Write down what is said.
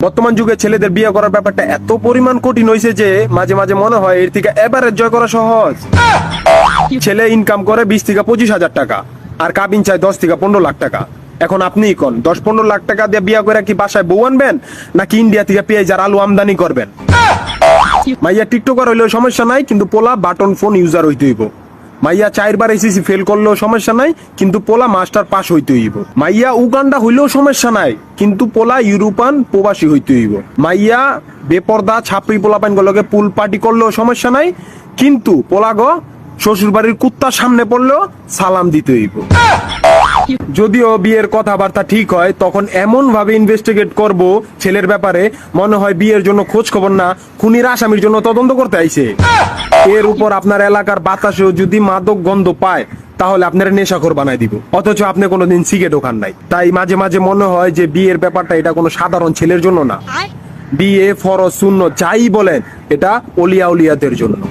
বর্তমান যুগে ছেলেদের বিয়ে করার ব্যাপারটা এত পরিমাণ কঠিন হয়েছে যে মাঝে মাঝে মনে হয় এর থেকে এভারেজ জয় করা সহজ। ছেলে ইনকাম করে 20 থেকে 25 হাজার টাকা, আর কাবিন চায় 10 থেকে 15 লাখ টাকা। এখন আপনিই কোন 10-15 লাখ টাকা দিয়ে বিয়ে করে কি বাসায় বউ আনবেন, নাকি ইন্ডিয়া থেকে পেঁয়াজ আর আলু আমদানি করবেন? মাইয়া টিকটকার হইলেও সমস্যা নাই, কিন্তু পোলা বাটন ফোন ইউজার হইতে হইব। মাইয়া 4বার এসএসসি ফেল করলেও সমস্যা নাই, কিন্তু পোলা মাস্টার পাস হইতে হইব। মাইয়া উগান্ডা হইলেও সমস্যা নাই, কিন্তু পোলা ইউরোপান প্রবাসী হইতে হইব। মাইয়া বেপর্দা ছাপড়ি পোলাপাইন গুলোকে পুল পার্টি করলেও সমস্যা নাই, কিন্তু পোলা গো শ্বশুর বাড়ির কুত্তার সামনে পড়লেও সালাম দিতে হইব। যদিও বিয়ের কথাবার্তা ঠিক হয়, তখন এমন ভাবে ইনভেস্টিগেট করব ছেলের ব্যাপারে মনে হয় বিয়ের জন্য খোঁজ খবর না, খুনির আসামির জন্য তদন্ত করতে আইছে। এর উপর আপনার এলাকার বাতাসেও যদি মাদক গন্ধ পায়, তাহলে আপনার নেশাখোর বানাই দিব, অথচ আপনি কোনোদিন সিগারেটও খান নাই। তাই মাঝে মাঝে মনে হয় যে বিয়ের ব্যাপারটা এটা কোনো সাধারণ ছেলের জন্য না। বিয়ে ফরজ সুন্নত যাই বলেন, এটা অলিয়া উলিয়াদের জন্য।